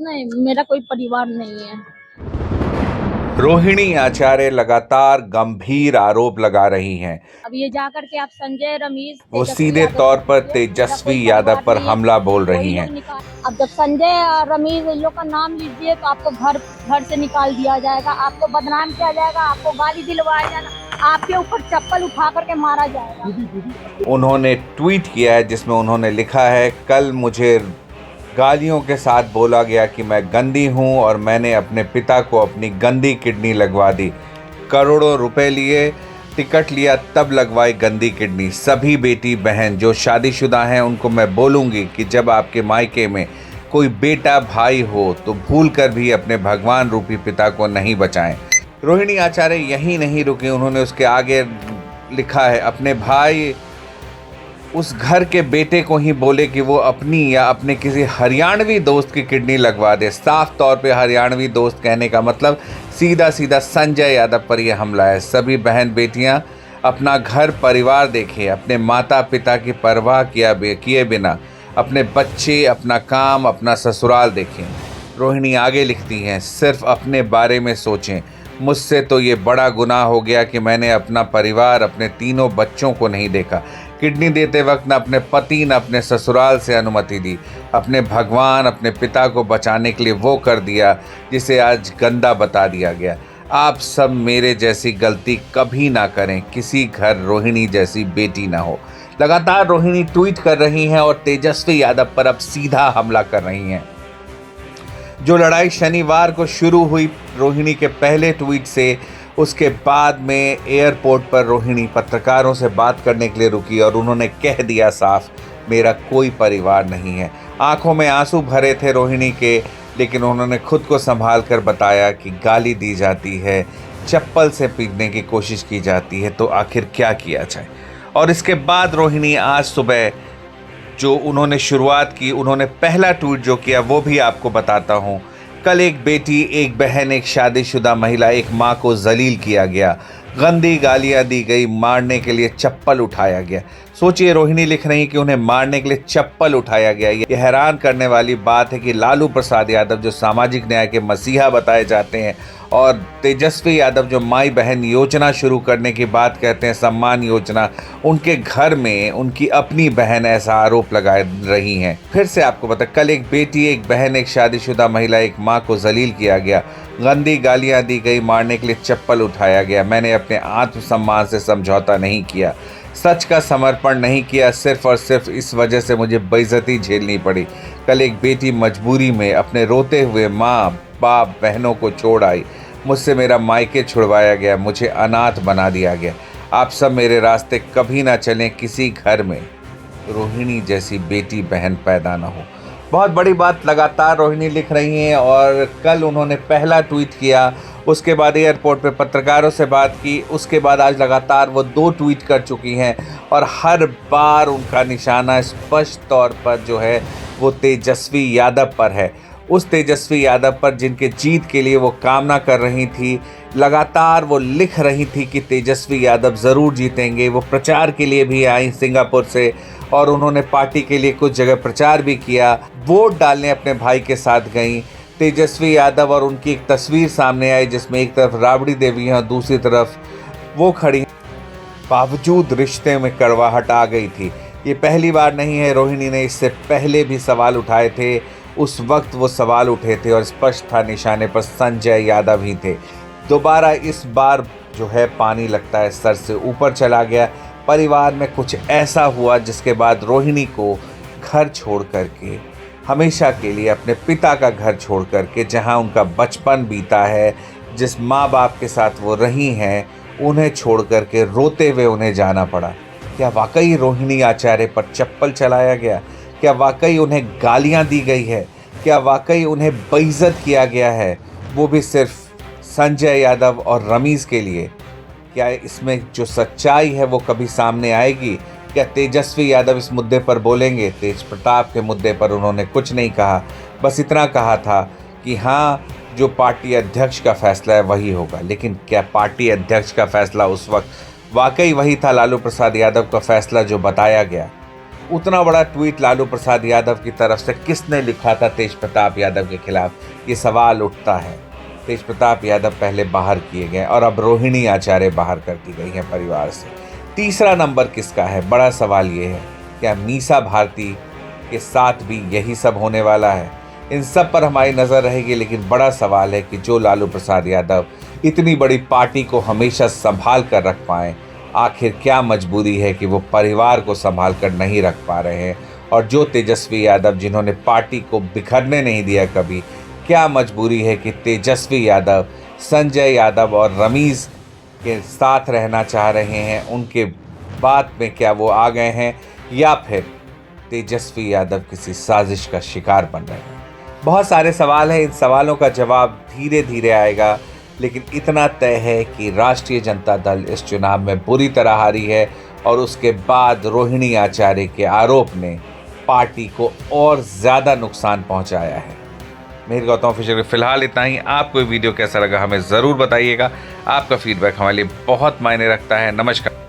नहीं, मेरा कोई परिवार नहीं है। रोहिणी आचार्य लगातार गंभीर आरोप लगा रही हैं। अब ये जाकर के आप संजय, रमेश, वो तेजस्वी सीधे यादव तौर से पर पूछिए, मेरा कोई तेजस्वी यादव परिवार पर नहीं है। हमला बोल वही रही लोग हैं। निकाल, अब जब संजय और रमेश इन लोग का नाम लीजिए तो आपको घर से निकाल दिया जाएगा, आपको बदनाम किया जाएगा, आपको गाली दिलवाया जाएगा, आपके ऊपर चप्पल उठा करके मारा जाएगा। उन्होंने ट्वीट किया है जिसमें उन्होंने लिखा है, कल मुझे गालियों के साथ बोला गया कि मैं गंदी हूं और मैंने अपने पिता को अपनी गंदी किडनी लगवा दी। करोड़ों रुपए लिए, टिकट लिया, तब लगवाई गंदी किडनी। सभी बेटी बहन जो शादीशुदा हैं उनको मैं बोलूँगी कि जब आपके मायके में कोई बेटा भाई हो तो भूल कर भी अपने भगवान रूपी पिता को नहीं बचाएं। रोहिणी आचार्य यहीं नहीं रुकी, उन्होंने उसके आगे लिखा है, अपने भाई उस घर के बेटे को ही बोले कि वो अपनी या अपने किसी हरियाणवी दोस्त की किडनी लगवा दे। साफ तौर पे हरियाणवी दोस्त कहने का मतलब सीधा सीधा संजय यादव पर यह हमला है। सभी बहन बेटियां अपना घर परिवार देखें, अपने माता पिता की परवाह किए बिना अपने बच्चे, अपना काम, अपना ससुराल देखें। रोहिणी आगे लिखती हैं, सिर्फ अपने बारे में सोचें। मुझसे तो ये बड़ा गुनाह हो गया कि मैंने अपना परिवार, अपने तीनों बच्चों को नहीं देखा। किडनी देते वक्त न अपने पति न अपने ससुराल से अनुमति दी। अपने भगवान, अपने पिता को बचाने के लिए वो कर दिया जिसे आज गंदा बता दिया गया। आप सब मेरे जैसी गलती कभी ना करें, किसी घर रोहिणी जैसी बेटी ना हो। लगातार रोहिणी ट्वीट कर रही हैं और तेजस्वी यादव पर अब सीधा हमला कर रही हैं। जो लड़ाई शनिवार को शुरू हुई रोहिणी के पहले ट्वीट से, उसके बाद में एयरपोर्ट पर रोहिणी पत्रकारों से बात करने के लिए रुकी और उन्होंने कह दिया साफ, मेरा कोई परिवार नहीं है। आंखों में आंसू भरे थे रोहिणी के, लेकिन उन्होंने खुद को संभाल कर बताया कि गाली दी जाती है, चप्पल से पीटने की कोशिश की जाती है, तो आखिर क्या किया जाए। और इसके बाद रोहिणी आज सुबह जो उन्होंने शुरुआत की, उन्होंने पहला ट्वीट जो किया वो भी आपको बताता हूँ। कल एक बेटी, एक बहन, एक शादीशुदा महिला, एक माँ को जलील किया गया, गंदी गालियाँ दी गई, मारने के लिए चप्पल उठाया गया। सोचिए, रोहिणी लिख रही कि उन्हें मारने के लिए चप्पल उठाया गया। ये हैरान करने वाली बात है कि लालू प्रसाद यादव जो सामाजिक न्याय के मसीहा बताए जाते हैं और तेजस्वी यादव जो माई बहन योजना शुरू करने की बात कहते हैं, सम्मान योजना, उनके घर में उनकी अपनी बहन ऐसा आरोप लगा रही हैं। फिर से आपको बता, कल एक बेटी, एक बहन, एक शादीशुदा महिला, एक माँ को जलील किया गया, गंदी गालियाँ दी गई, मारने के लिए चप्पल उठाया गया। मैंने अपने आत्मसम्मान से समझौता नहीं किया, सच का समर्पण नहीं किया, सिर्फ और सिर्फ इस वजह से मुझे बेइज्जती झेलनी पड़ी। कल एक बेटी मजबूरी में अपने रोते हुए माँ, बाप, बहनों को छोड़ आई। मुझसे मेरा मायके छुड़वाया गया, मुझे अनाथ बना दिया गया। आप सब मेरे रास्ते कभी ना चलें, किसी घर में रोहिणी जैसी बेटी बहन पैदा ना हो। बहुत बड़ी बात लगातार रोहिणी लिख रही हैं और कल उन्होंने पहला ट्वीट किया, उसके बाद एयरपोर्ट पे पत्रकारों से बात की, उसके बाद आज लगातार वो 2 ट्वीट कर चुकी हैं और हर बार उनका निशाना स्पष्ट तौर पर जो है वो तेजस्वी यादव पर है। उस तेजस्वी यादव पर जिनके जीत के लिए वो कामना कर रही थी। लगातार वो लिख रही थी कि तेजस्वी यादव ज़रूर जीतेंगे। वो प्रचार के लिए भी आई सिंगापुर से और उन्होंने पार्टी के लिए कुछ जगह प्रचार भी किया। वोट डालने अपने भाई के साथ गई तेजस्वी यादव और उनकी एक तस्वीर सामने आई जिसमें एक तरफ राबड़ी देवी है और दूसरी तरफ वो खड़ी। बावजूद रिश्ते में कड़वाहट आ गई थी। ये पहली बार नहीं है, रोहिणी ने इससे पहले भी सवाल उठाए थे। उस वक्त वो सवाल उठे थे और स्पष्ट था निशाने पर संजय यादव ही थे। दोबारा इस बार जो है पानी लगता है सर से ऊपर चला गया। परिवार में कुछ ऐसा हुआ जिसके बाद रोहिणी को घर छोड़ करके, हमेशा के लिए अपने पिता का घर छोड़ करके, जहां उनका बचपन बीता है, जिस माँ बाप के साथ वो रही हैं, उन्हें छोड़ करके रोते हुए उन्हें जाना पड़ा। क्या वाकई रोहिणी आचार्य पर चप्पल चलाया गया? क्या वाकई उन्हें गालियां दी गई है? क्या वाकई उन्हें बेइज्जत किया गया है, वो भी सिर्फ संजय यादव और रमीज़ के लिए? क्या इसमें जो सच्चाई है वो कभी सामने आएगी? क्या तेजस्वी यादव इस मुद्दे पर बोलेंगे? तेज प्रताप के मुद्दे पर उन्होंने कुछ नहीं कहा, बस इतना कहा था कि हाँ, जो पार्टी अध्यक्ष का फैसला है वही होगा। लेकिन क्या पार्टी अध्यक्ष का फैसला उस वक्त वाकई वही था लालू प्रसाद यादव का फैसला जो बताया गया? उतना बड़ा ट्वीट लालू प्रसाद यादव की तरफ से किसने लिखा था तेज प्रताप यादव के खिलाफ, ये सवाल उठता है। तेज प्रताप यादव पहले बाहर किए गए और अब रोहिणी आचार्य बाहर कर दी गई हैं परिवार से। तीसरा नंबर किसका है? बड़ा सवाल ये है, क्या मीसा भारती के साथ भी यही सब होने वाला है? इन सब पर हमारी नज़र रहेगी, लेकिन बड़ा सवाल है कि जो लालू प्रसाद यादव इतनी बड़ी पार्टी को हमेशा संभाल कर रख पाएँ, आखिर क्या मजबूरी है कि वो परिवार को संभाल कर नहीं रख पा रहे हैं? और जो तेजस्वी यादव जिन्होंने पार्टी को बिखरने नहीं दिया कभी, क्या मजबूरी है कि तेजस्वी यादव संजय यादव और रमीज़ के साथ रहना चाह रहे हैं? उनके बात में क्या वो आ गए हैं या फिर तेजस्वी यादव किसी साजिश का शिकार बन रहे हैं? बहुत सारे सवाल हैं, इन सवालों का जवाब धीरे धीरे आएगा, लेकिन इतना तय है कि राष्ट्रीय जनता दल इस चुनाव में बुरी तरह हारी है और उसके बाद रोहिणी आचार्य के आरोप ने पार्टी को और ज़्यादा नुकसान पहुंचाया है। मिहिर गौतम ऑफिशियल फिलहाल इतना ही। आपको ये वीडियो कैसा लगा हमें ज़रूर बताइएगा। आपका फीडबैक हमारे लिए बहुत मायने रखता है। नमस्कार।